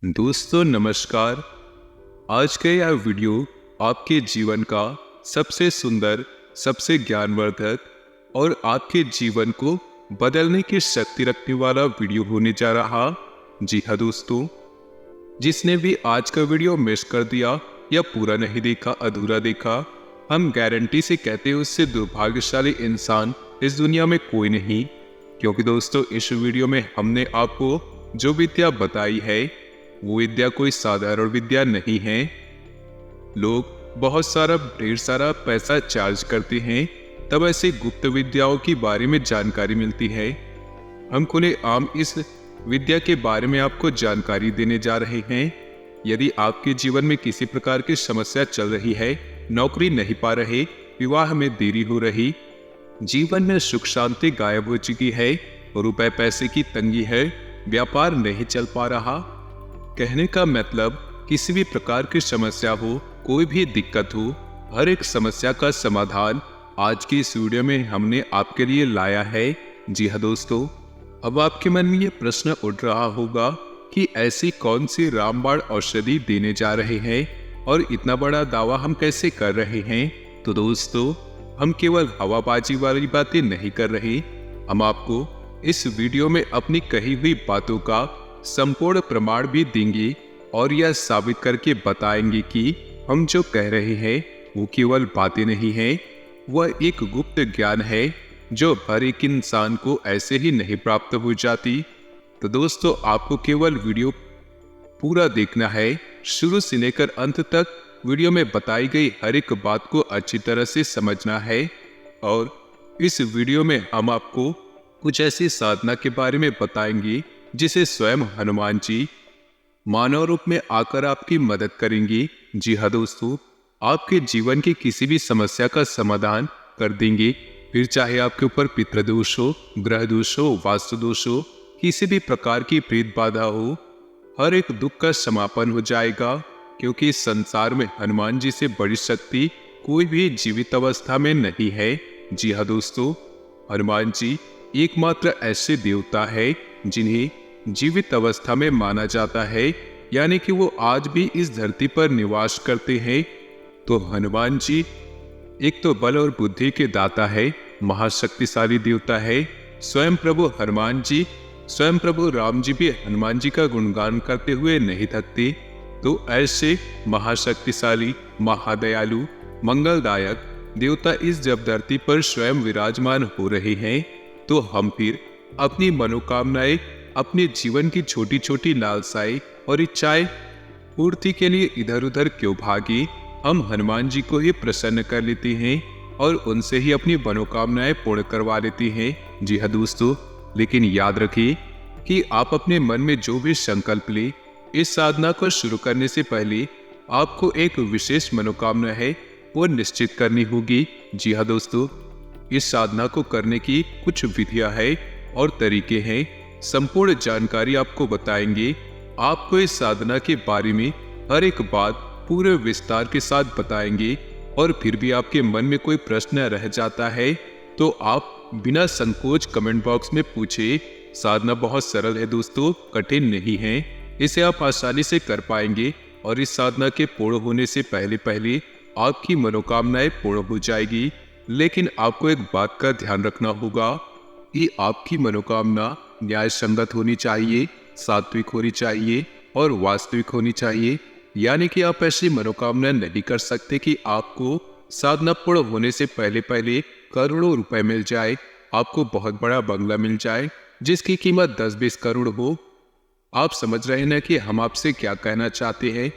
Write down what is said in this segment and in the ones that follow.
दोस्तों नमस्कार। आज का यह वीडियो आपके जीवन का सबसे सुंदर, सबसे ज्ञानवर्धक और आपके जीवन को बदलने की शक्ति रखने वाला वीडियो होने जा रहा। जी हाँ दोस्तों, जिसने भी आज का वीडियो मिस कर दिया या पूरा नहीं देखा, अधूरा देखा, हम गारंटी से कहते हैं उससे दुर्भाग्यशाली इंसान इस दुनिया में कोई नहीं। क्योंकि दोस्तों इस वीडियो में हमने आपको जो विद्या बताई है वो विद्या कोई साधारण विद्या नहीं है। लोग बहुत ढेर सारा पैसा चार्ज करते हैं तब ऐसे गुप्त विद्याओं के बारे में जानकारी मिलती है। हम खुले आम इस विद्या के बारे में आपको जानकारी देने जा रहे हैं। यदि आपके जीवन में किसी प्रकार की समस्या चल रही है, नौकरी नहीं पा रहे, विवाह में देरी हो रही, जीवन में सुख शांति गायब हो चुकी है, रुपए पैसे की तंगी है, व्यापार नहीं चल पा रहा, कहने का मतलब किसी भी प्रकार की समस्या हो, कोई भी दिक्कत हो, हर एक समस्या का समाधान आज की इस वीडियो में हमने आपके लिए लाया है। जी हाँ दोस्तों, अब आपके मन में ये प्रश्न उठ रहा होगा कि ऐसी कौन सी रामबाण औषधि देने जा रहे हैं और इतना बड़ा दावा हम कैसे कर रहे हैं। तो दोस्तों, हम केवल हवाबाजी वाली बातें नहीं कर रहे, हम आपको इस वीडियो में अपनी कही हुई बातों का संपूर्ण प्रमाण भी देंगे और यह साबित करके बताएंगे कि हम जो कह रहे हैं वो केवल बातें नहीं हैं, वह एक गुप्त ज्ञान है जो हर एक इंसान को ऐसे ही नहीं प्राप्त हो जाती। तो दोस्तों, आपको केवल वीडियो पूरा देखना है, शुरू से लेकर अंत तक वीडियो में बताई गई हर एक बात को अच्छी तरह से समझना है। और इस वीडियो में हम आपको कुछ ऐसी साधना के बारे में बताएंगे जिसे स्वयं हनुमान जी मानव रूप में आकर आपकी मदद करेंगी। जी हाँ दोस्तों, आपके जीवन की किसी भी समस्या का समाधान कर देंगे। फिर चाहे आपके ऊपर पितृदोष हो, ग्रह दोष हो, वास्तु दोष हो, किसी भी प्रकार की प्रेत बाधा हो, हर एक दुख का समापन हो जाएगा। क्योंकि इस संसार में हनुमान जी से बड़ी शक्ति कोई भी जीवित अवस्था में नहीं है। जी हाँ दोस्तों, हनुमान जी एकमात्र ऐसे देवता है जिन्हें जीवित अवस्था में माना जाता है, यानी कि वो आज भी इस धरती पर निवास करते हैं। तो हनुमान जी एक तो बल और बुद्धि के दाता है, महाशक्तिशाली देवता है। स्वयं प्रभु हनुमान जी, स्वयं प्रभु राम जी भी हनुमान जी का गुणगान करते हुए नहीं थकते। तो ऐसे महाशक्तिशाली, महादयालु, मंगलदायक देवता इस जब धरती पर स्वयं विराजमान हो रहे हैं, तो हम फिर अपनी मनोकामनाएं, अपने जीवन की छोटी छोटी लालसाएं और इच्छाएं पूर्ति के लिए इधर उधर क्यों भागे। हम हनुमान जी को ही प्रसन्न कर लेते हैं और उनसे ही अपनी मनोकामनाएं पूर्ण करवा लेते हैं। जी हाँ दोस्तों, लेकिन याद रखिए कि आप अपने मन में जो भी संकल्प ले, इस साधना को शुरू करने से पहले आपको एक विशेष मनोकामना है वो निश्चित करनी होगी। जी हाँ दोस्तों, इस साधना को करने की कुछ विधियां है और तरीके हैं, संपूर्ण जानकारी आपको बताएंगे। आपको इस साधना के बारे में हर एक बात पूरे विस्तार के साथ बताएंगे। और फिर भी आपके मन में कोई प्रश्न रह जाता है तो आप बिना संकोच कमेंट बॉक्स में पूछे। साधना बहुत सरल है दोस्तों, कठिन नहीं है, इसे आप आसानी से कर पाएंगे। और इस साधना के पूर्ण होने से पहले पहले आपकी मनोकामनाएं पूर्ण हो जाएगी। लेकिन आपको एक बात का ध्यान रखना होगा कि आपकी मनोकामना न्याय संगत होनी चाहिए, सात्विक होनी चाहिए और वास्तविक होनी चाहिए। यानी कि आप ऐसी मनोकामना नहीं कर सकते कि आपको साधना पूर्ण होने से पहले पहले करोड़ों रुपए मिल जाए, आपको बहुत बड़ा बंगला मिल जाए जिसकी कीमत 10-20 करोड़ हो। आप समझ रहे हैं ना कि हम आपसे क्या कहना चाहते हैं।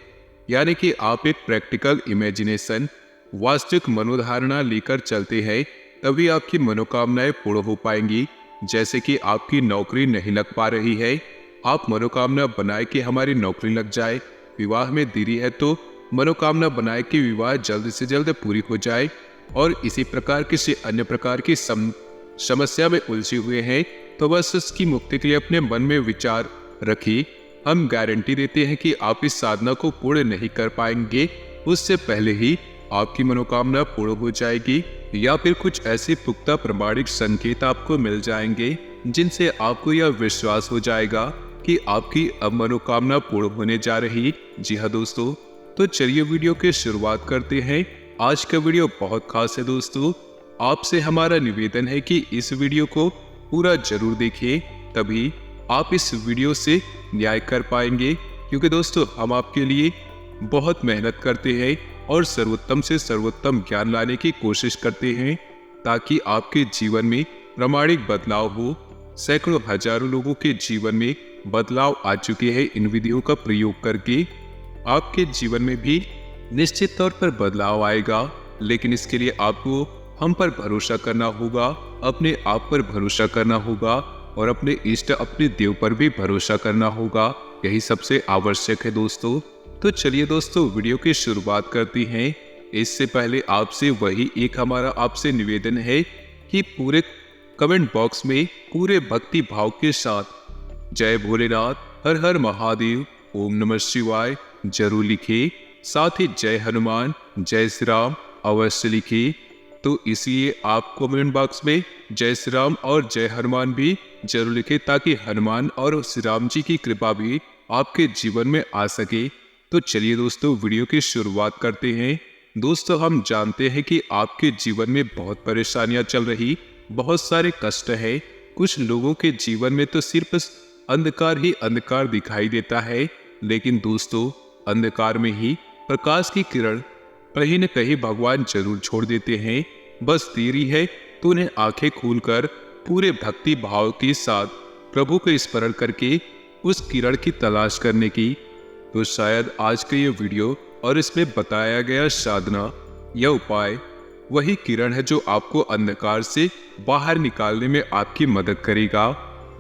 यानी कि आप एक प्रैक्टिकल इमेजिनेशन, वास्तविक मनोधारणा लेकर चलते हैं, तभी आपकी मनोकामनाएं पूर्ण हो पाएंगी। जैसे कि आपकी नौकरी नहीं लग पा रही है, आप मनोकामना बनाए कि हमारी नौकरी लग जाए। विवाह में देरी है तो मनोकामना बनाए कि विवाह जल्द से जल्द पूरी हो जाए। और इसी प्रकार किसी अन्य प्रकार की समस्या में उलझे हुए हैं तो बस उसकी मुक्ति के लिए अपने मन में विचार रखिए। हम गारंटी देते हैं कि आप इस साधना को पूर्ण नहीं कर पाएंगे, उससे पहले ही आपकी मनोकामना पूर्ण हो जाएगी। या फिर कुछ ऐसे पुख्ता प्रमाणिक संकेत आपको मिल जाएंगे जिनसे आपको यह विश्वास हो जाएगा कि आपकी अब मनोकामना पूर्ण होने जा रही। जी हाँ दोस्तों, तो चलिए वीडियो की शुरुआत करते हैं। आज का वीडियो बहुत खास है दोस्तों। आपसे हमारा निवेदन है कि इस वीडियो को पूरा जरूर देखिए, तभी आप इस वीडियो से न्याय कर पाएंगे। क्योंकि दोस्तों हम आपके लिए बहुत मेहनत करते हैं और सर्वोत्तम से सर्वोत्तम ज्ञान लाने की कोशिश करते हैं, ताकि आपके जीवन में प्रामाणिक बदलाव हो। सैकड़ों हजारों लोगों के जीवन में बदलाव आ चुके हैं इन विधियों का प्रयोग करके। आपके जीवन में भी निश्चित तौर पर बदलाव आएगा, लेकिन इसके लिए आपको हम पर भरोसा करना होगा, अपने आप पर भरोसा करना होगा और अपने इष्ट अपने देव पर भी भरोसा करना होगा। यही सबसे आवश्यक है दोस्तों। तो चलिए दोस्तों वीडियो की शुरुआत करते हैं। इससे पहले आपसे वही एक हमारा आपसे निवेदन है कि पूरे कमेंट बॉक्स में पूरे भक्ति भाव के साथ जय भोलेनाथ, हर हर महादेव, ओम नमः शिवाय जरूर लिखिए। साथ ही जय हनुमान, जय श्री राम अवश्य लिखिए। तो इसलिए आप कमेंट बॉक्स में जय श्री राम और जय हनुमान भी जरूर लिखें, ताकि हनुमान और श्री राम जी की कृपा भी आपके जीवन में आ सके। तो चलिए दोस्तों वीडियो की शुरुआत करते हैं। दोस्तों हम जानते हैं कि आपके जीवन में बहुत परेशानियां चल रही, बहुत सारे कष्ट है। कुछ लोगों के जीवन में तो सिर्फ अंधकार ही अंधकार दिखाई देता है, लेकिन दोस्तों अंधकार में ही प्रकाश की किरण कहीं न कहीं भगवान जरूर छोड़ देते हैं। बस देरी है तो उन्हें आंखें खोलकर पूरे भक्ति भाव के साथ प्रभु को स्मरण करके उस किरण की तलाश करने की। तो शायद आज का ये वीडियो और इसमें बताया गया साधना या उपाय वही किरण है जो आपको अंधकार से बाहर निकालने में आपकी मदद करेगा।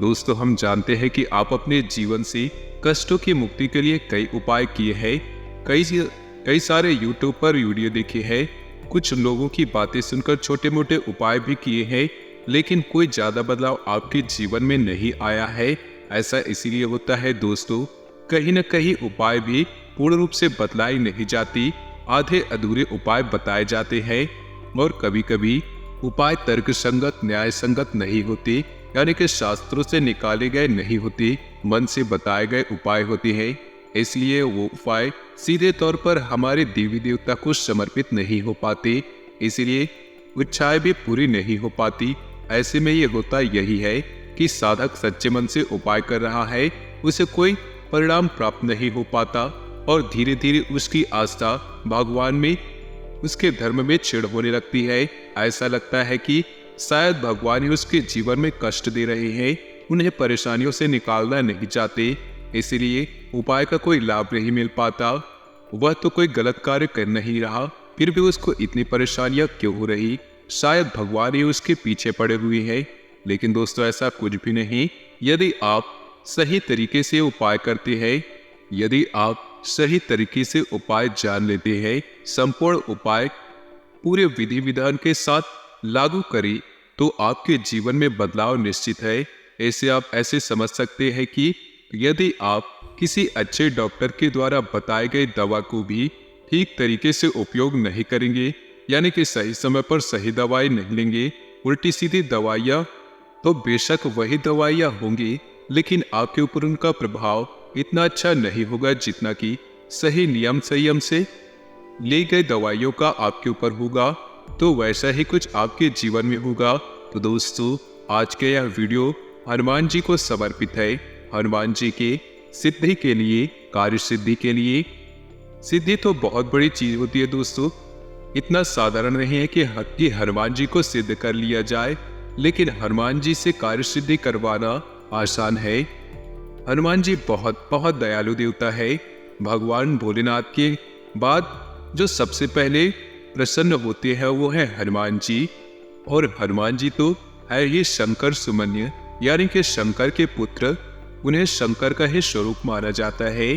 दोस्तों हम जानते हैं कि आप अपने जीवन से कष्टों की मुक्ति के लिए कई उपाय किए हैं, कई सारे YouTube पर वीडियो देखे हैं, कुछ लोगों की बातें सुनकर छोटे मोटे उपाय भी किए हैं, लेकिन कोई ज्यादा बदलाव आपके जीवन में नहीं आया है। ऐसा इसीलिए होता है दोस्तों, कहीं न कहीं उपाय भी पूर्ण रूप से बदलाई नहीं जाती, आधे अधूरे उपाय बताए जाते हैं और कभी कभी उपाय तर्क संगत न्याय संगत नहीं होते, यानी कि शास्त्रों से निकाले गए नहीं होते, मन से बताए गए उपाय होते हैं। इसलिए वो उपाय सीधे तौर पर हमारे देवी देवता को समर्पित नहीं हो पाते, इसलिए इच्छाएं भी पूरी नहीं हो पाती। ऐसे में ये होता यही है कि साधक सच्चे मन से उपाय कर रहा है, उसे कोई परिणाम प्राप्त नहीं हो पाता और धीरे धीरे उसकी आस्था भगवान में, उसके धर्म में छेड़ होने लगती है। ऐसा लगता है कि शायद भगवान ही उसके जीवन में कष्ट दे रहे हैं, उन्हें परेशानियों से निकालना नहीं चाहते, इसलिए उपाय का कोई लाभ नहीं मिल पाता। वह तो कोई गलत कार्य कर नहीं रहा, फिर भी उसको इतनी परेशानियां क्यों हो रही? शायद भगवान ही उसके पीछे पड़े हुए हैं। लेकिन दोस्तों ऐसा कुछ भी नहीं। यदि आप सही तरीके से उपाय करते हैं, यदि आप सही तरीके से उपाय जान लेते हैं, संपूर्ण उपाय पूरे विधि विधान के साथ लागू करें, तो आपके जीवन में बदलाव निश्चित है। ऐसे आप ऐसे समझ सकते हैं कि यदि आप किसी अच्छे डॉक्टर के द्वारा बताए गए दवा को भी ठीक तरीके से उपयोग नहीं करेंगे, यानी कि सही समय पर सही दवाई नहीं लेंगे, उल्टी सीधी दवाइयाँ तो बेशक वही दवाइयाँ होंगी, लेकिन आपके ऊपर उनका प्रभाव इतना अच्छा नहीं होगा जितना कि सही नियम संयम से ली गई दवाइयों का आपके ऊपर होगा। तो वैसा ही कुछ आपके जीवन में होगा। तो दोस्तों आज का यह वीडियो हनुमान जी को समर्पित है। हनुमान जी के सिद्धि के लिए, कार्य सिद्धि के लिए। सिद्धि तो बहुत बड़ी चीज होती है दोस्तों, इतना साधारण नहीं है कि हनुमान जी को सिद्ध कर लिया जाए, लेकिन हनुमान जी से कार्य सिद्धि करवाना आसान है। हनुमान जी बहुत बहुत दयालु देवता है। भगवान भोलेनाथ के बाद जो सबसे पहले प्रसन्न होते हैं वो है हनुमान जी। और हनुमान जी तो है ये शंकर सुमन्य, यानी कि शंकर के पुत्र, उन्हें शंकर का ही स्वरूप माना जाता है।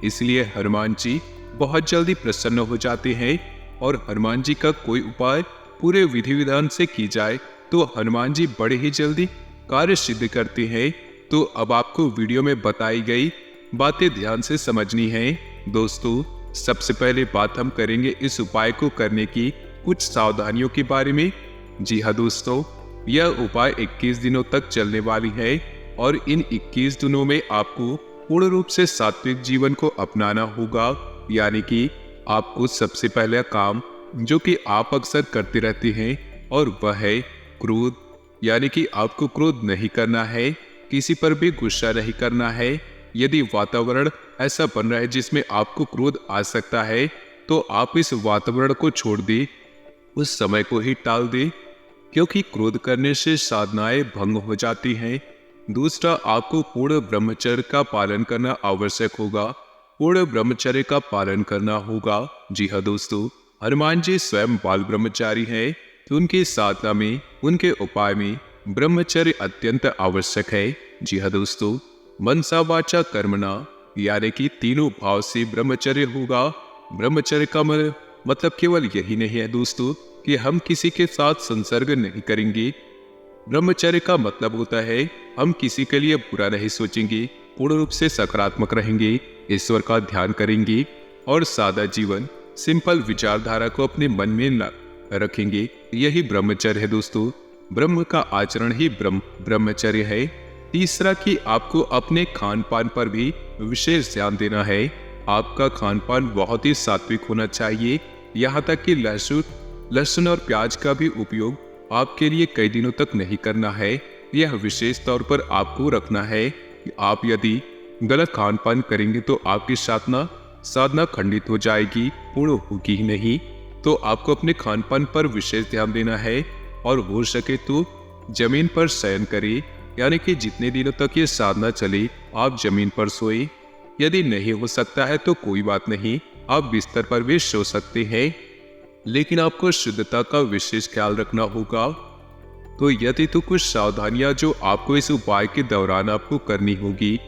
इसलिए हनुमान जी बहुत जल्दी प्रसन्न हो जाते हैं और हनुमान जी का कोई उपाय पूरे विधि विधान से की जाए तो हनुमान जी बड़े ही जल्दी कार्य सिद्ध करते हैं। तो अब आपको वीडियो में बताई गई बातें ध्यान से समझनी है। दोस्तों सबसे पहले बात हम करेंगे इस उपाय को करने की कुछ सावधानियों के बारे में। जी हाँ दोस्तों, यह उपाय 21 दिनों तक चलने वाली है। और इन 21 दिनों में आपको पूर्ण रूप से सात्विक जीवन को अपनाना होगा। यानी कि आपको सबसे पहला काम जो कि आप अक्सर करते रहते हैं और वह है क्रोध। यानी कि आपको क्रोध नहीं करना है, किसी पर भी गुस्सा नहीं करना है। यदि वातावरण ऐसा बन रहा है जिसमें आपको क्रोध आ सकता है तो आप इस वातावरण को छोड़ दें, उस समय को ही टाल दें, क्योंकि क्रोध करने से साधनाएं भंग हो जाती हैं। दूसरा, आपको पूर्ण ब्रह्मचर्य का पालन करना आवश्यक होगा। पूर्ण ब्रह्मचर्य का पालन करना होगा। जी हाँ दोस्तों, हनुमान जी स्वयं बाल ब्रह्मचारी हैं, तो उनकी साधना में, उनके उपाय में ब्रह्मचर्य अत्यंत आवश्यक है। जी हाँ दोस्तों, मनसा वाचा कर्मणा यानी कि तीनों भाव से ब्रह्मचर्य होगा। ब्रह्मचर्य का मतलब केवल यही नहीं है दोस्तों कि हम किसी के साथ संसर्ग नहीं करेंगे। ब्रह्मचर्य का मतलब होता है हम किसी के लिए बुरा नहीं सोचेंगे, पूर्ण रूप से सकारात्मक रहेंगे, ईश्वर का ध्यान करेंगे और सादा जीवन, सिंपल विचारधारा को अपने मन में रखेंगे। यही ब्रह्मचर्य है दोस्तों। ब्रह्म का आचरण ही ब्रह्मचर्य है। तीसरा कि आपको अपने खान पान पर भी विशेष ध्यान देना है। आपका खान पान बहुत ही सात्विक होना चाहिए। यहाँ तक कि लहसुन और प्याज का भी उपयोग आपके लिए कई दिनों तक नहीं करना है। यह विशेष तौर पर आपको रखना है कि आप यदि गलत खान पान करेंगे तो आपकी साधना खंडित हो जाएगी, पूर्ण होगी ही नहीं। तो आपको अपने खान पान पर विशेष ध्यान देना है और हो सके तो जमीन पर शयन करें। यानी कि जितने दिनों तक ये साधना चले आप जमीन पर सोए। यदि नहीं हो सकता है तो कोई बात नहीं, आप बिस्तर पर भी सो सकते हैं, लेकिन आपको शुद्धता का विशेष ख्याल रखना होगा। तो यदि तो कुछ सावधानियां जो आपको इस उपाय के दौरान आपको करनी होगी।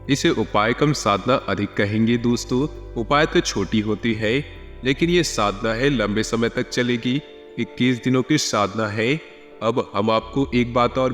इसे उपाय कम साधना अधिक कहेंगे दोस्तों। उपाय तो छोटी होती है, लेकिन ये साधना है लंबे समय तक चलेगी। 21 दिनों की साधना है। अब हम आपको एक बात और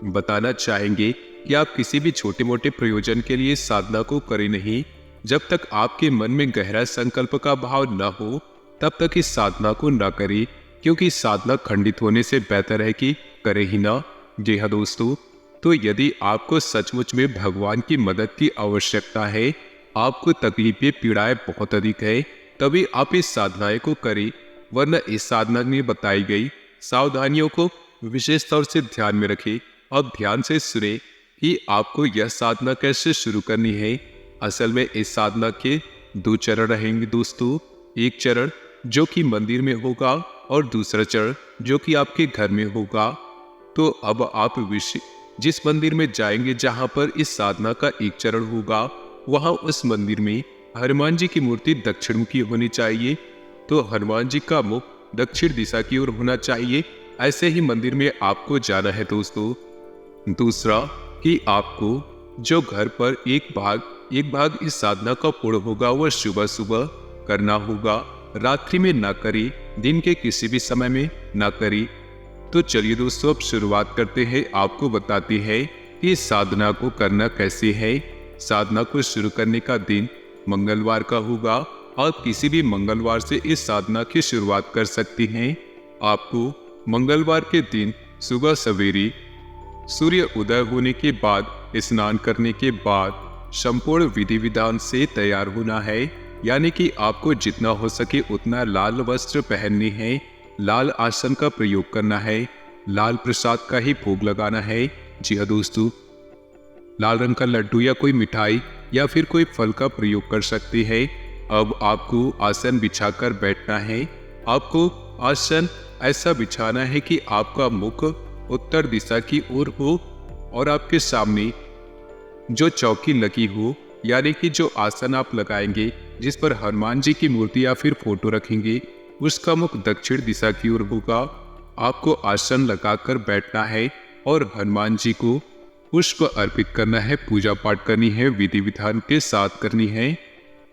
बताना चाहेंगे कि आप किसी भी छोटे मोटे प्रयोजन के लिए साधना को करें नहीं। जब तक आपके मन में गहरा संकल्प का भाव न हो तब तक इस साधना को न करें, क्योंकि साधना खंडित होने से बेहतर है कि करें ही ना। जी हाँ दोस्तों, तो यदि आपको सचमुच में भगवान की मदद की आवश्यकता है, आपको तकलीफें पीड़ाएं बहुत अधिक है, तभी आप इस साधनाएं को करें। वरना इस साधना में बताई गई सावधानियों को विशेष तौर से ध्यान में रखें। अब ध्यान से सुने कि आपको यह साधना कैसे शुरू करनी है। असल में इस साधना के 2 चरण रहेंगे दोस्तों। एक चरण जो कि मंदिर में होगा और दूसरा चरण जो कि आपके घर में होगा। तो अब आप जिस मंदिर में जाएंगे जहां पर इस साधना का एक चरण होगा, वहां उस मंदिर में हनुमान जी की मूर्ति दक्षिण मुखी होनी चाहिए। तो हनुमान जी का मुख दक्षिण दिशा की ओर होना चाहिए। ऐसे ही मंदिर में आपको जाना है दोस्तों। दूसरा कि आपको जो घर पर एक भाग इस साधना का पूर्ण होगा वह सुबह सुबह करना होगा। रात्रि में ना करें, दिन के किसी भी समय में ना करें। तो चलिए दोस्तों, अब शुरुआत करते हैं। आपको बताते हैं कि इस साधना को करना कैसे है। साधना को शुरू करने का दिन मंगलवार का होगा। आप किसी भी मंगलवार से इस साधना की शुरुआत कर सकते हैं। आपको मंगलवार के दिन सुबह सवेरे सूर्य उदय होने के बाद, स्नान करने के बाद संपूर्ण विधि विधान से तैयार होना है। यानी कि आपको जितना हो सके उतना लाल वस्त्र पहनने हैं, लाल आसन का प्रयोग करना है, लाल प्रसाद का ही भोग लगाना है। जी हाँ दोस्तों, लाल रंग का लड्डू या कोई मिठाई या फिर कोई फल का प्रयोग कर सकते हैं। अब आपको आसन बिछाकर बैठना है। आपको आसन ऐसा बिछाना है कि आपका मुख उत्तर दिशा की ओर हो और आपके सामने जो चौकी लगी हो, यानी कि जो आसन आप लगाएंगे जिस पर हनुमान जी की मूर्ति या फिर फोटो रखेंगे, उसका मुख दक्षिण दिशा की ओर होगा। आपको आसन लगाकर बैठना है और हनुमान जी को पुष्प अर्पित करना है, पूजा पाठ करनी है, विधि विधान के साथ करनी है,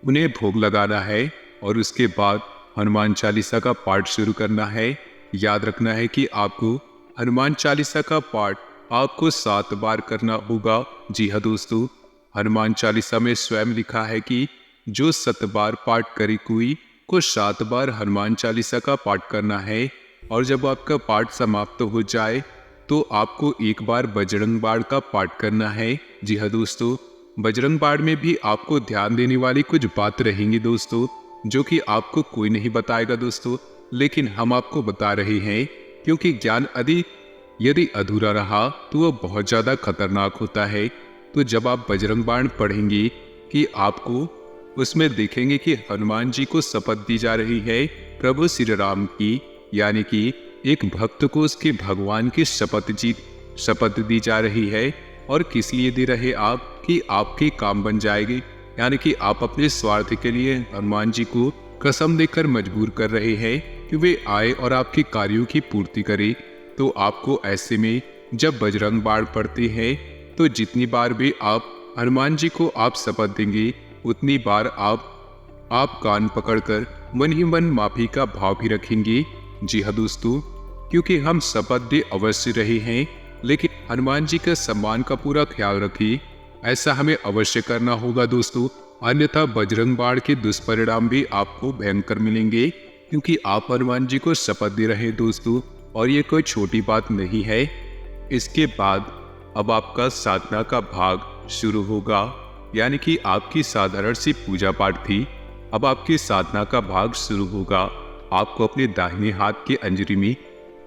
उन्हें भोग लगाना है और उसके बाद हनुमान चालीसा का पाठ शुरू करना है। याद रखना है कि आपको हनुमान चालीसा का पाठ आपको 7 बार करना होगा। जी हाँ दोस्तों, हनुमान चालीसा में स्वयं लिखा है कि जो 7 बार पाठ करे कोई को 7 बार हनुमान चालीसा का पाठ करना है। और जब आपका पाठ समाप्त हो जाए तो आपको एक बार बजरंग बाण का पाठ करना है। जी हाँ दोस्तों, बजरंग बाण में भी आपको ध्यान देने वाली कुछ बात रहेंगी दोस्तों, जो कि आपको कोई नहीं बताएगा दोस्तों, लेकिन हम आपको बता रहे हैं, क्योंकि ज्ञान यदि अधूरा रहा तो वह बहुत ज़्यादा खतरनाक होता है। तो जब आप बजरंग बाण पढ़ेंगे कि आपको उसमें देखेंगे कि हनुमान जी को शपथ दी जा रही है प्रभु श्री राम की, यानी कि एक भक्त को उसके भगवान की शपथ दी जा रही है। और किस लिए दे रहे आप कि आपके काम बन जाएंगे, यानी कि आप अपने स्वार्थ के लिए हनुमान जी को कसम देकर मजबूर कर रहे हैं कि वे आए और आपके कार्यों की पूर्ति करें। तो आपको ऐसे में जब बजरंग बाण पढ़ते हैं तो जितनी बार भी आप हनुमान जी को आप शपथ देंगे, उतनी बार आप कान पकड़कर मन ही मन माफी का भाव भी रखेंगे। जी हाँ दोस्तों, क्योंकि हम शपथ दे अवश्य रहे हैं, लेकिन हनुमान जी के सम्मान का पूरा ख्याल रखिए, ऐसा हमें अवश्य करना होगा दोस्तों, अन्यथा बजरंग बाण के दुष्परिणाम भी आपको भयंकर मिलेंगे, क्योंकि आप हनुमान जी को शपथ दे रहे हैं दोस्तों, और ये कोई छोटी बात नहीं है। इसके बाद अब आपका साधना का भाग शुरू होगा, यानी कि आपकी साधारण सी पूजा पाठ थी, अब आपकी साधना का भाग शुरू होगा। आपको अपने दाहिने हाथ के अंजलि में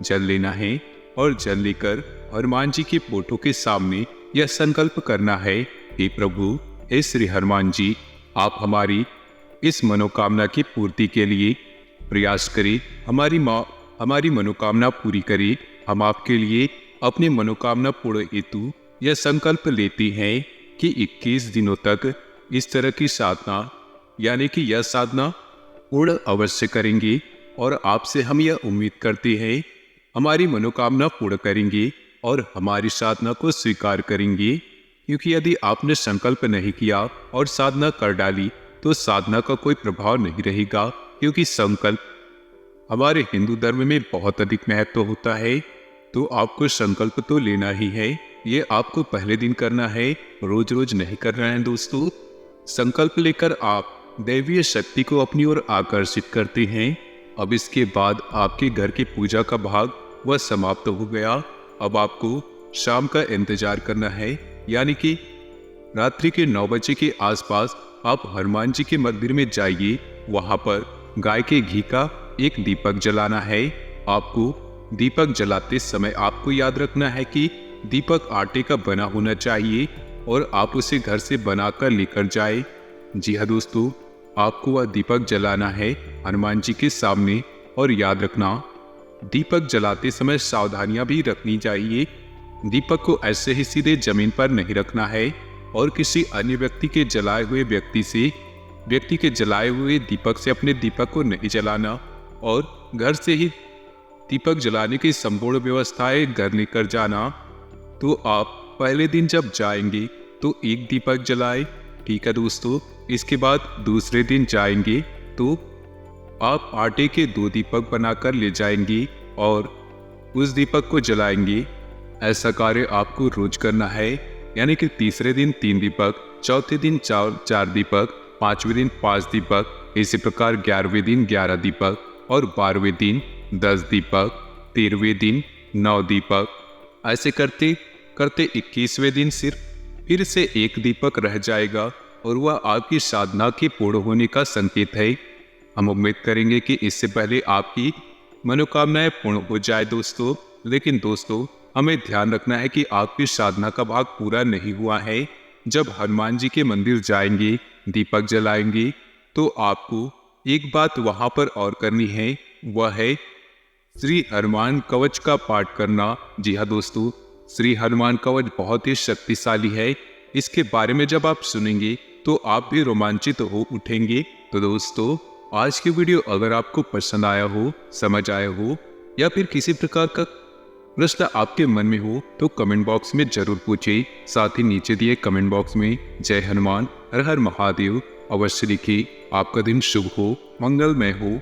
जल लेना है और जल लेकर हनुमान जी के फोटो के सामने यह संकल्प करना है, हे प्रभु, हे श्री हनुमान जी, आप हमारी इस मनोकामना की पूर्ति के लिए प्रयास करें, हमारी मनोकामना पूरी करें। हम आपके लिए अपनी मनोकामना पूर्ण हेतु यह संकल्प लेते हैं कि 21 दिनों तक इस तरह की साधना, यानी कि यह साधना पूर्ण अवश्य करेंगे, और आपसे हम यह उम्मीद करते हैं हमारी मनोकामना पूर्ण करेंगे और हमारी साधना को स्वीकार करेंगे। क्योंकि यदि आपने संकल्प नहीं किया और साधना कर डाली तो साधना का कोई प्रभाव नहीं रहेगा, क्योंकि संकल्प हमारे हिंदू धर्म में बहुत अधिक महत्व होता है। तो आपको संकल्प तो लेना ही है, ये आपको पहले दिन करना है, रोज रोज नहीं करना है दोस्तों। संकल्प लेकर आप दैवीय शक्ति को अपनी ओर आकर्षित करते हैं। अब इसके बाद आपके घर की पूजा का भाग वह समाप्त हो गया। अब आपको शाम का इंतजार करना है, यानी कि रात्रि के 9 बजे के आसपास आप हनुमान जी के मंदिर में जाइए। वहां पर गाय के घी का एक दीपक जलाना है। आपको दीपक जलाते समय आपको याद रखना है कि दीपक आटे का बना होना चाहिए और आप उसे घर से बनाकर लेकर जाए। जी हाँ दोस्तों, आपको वह दीपक जलाना है हनुमान जी के सामने। और याद रखना, दीपक जलाते समय सावधानियां भी रखनी चाहिए। दीपक को ऐसे ही सीधे जमीन पर नहीं रखना है और किसी अन्य व्यक्ति के जलाए हुए दीपक से अपने दीपक को नहीं जलाना, और घर से ही दीपक जलाने की संपूर्ण व्यवस्थाएं घर लेकर जाना। तो आप पहले दिन जब जाएंगे तो एक दीपक जलाए, ठीक है दोस्तों। इसके बाद दूसरे दिन जाएंगे तो आप आटे के 2 दीपक बनाकर ले जाएंगे और उस दीपक को जलाएंगे। ऐसा कार्य आपको रोज करना है, यानी कि तीसरे दिन 3 दीपक, चौथे दिन 4 दीपक, 5वें दिन 5 दीपक, इसी प्रकार 11वें दिन 11 दीपक और 12वें दिन 10 दीपक, 13वें दिन 9 दीपक। ऐसे करते करते 21वें दिन फिर से 1 दीपक रह जाएगा और वह आपकी साधना के पूर्ण होने का संकेत है। हम उम्मीद करेंगे कि इससे पहले आपकी मनोकामनाएं पूर्ण हो जाए दोस्तों। लेकिन दोस्तों, हमें ध्यान रखना है कि आपकी साधना का भाग पूरा नहीं हुआ है। जब हनुमान जी के मंदिर जाएंगे, दीपक जलाएंगे, तो आपको एक बात वहां पर और करनी है, वह है श्री हनुमान कवच का पाठ करना। जी हाँ दोस्तों, श्री हनुमान कवच बहुत ही शक्तिशाली है। इसके बारे में जब आप सुनेंगे तो आप भी रोमांचित हो उठेंगे। तो दोस्तों, आज की वीडियो अगर आपको पसंद आया हो, समझ आया हो, या फिर किसी प्रकार का प्रश्न आपके मन में हो तो कमेंट बॉक्स में जरूर पूछिए। साथ ही नीचे दिए कमेंट बॉक्स में जय हनुमान, हर हर महादेव अवश्य लिखिए। आपका दिन शुभ हो, मंगलमय हो।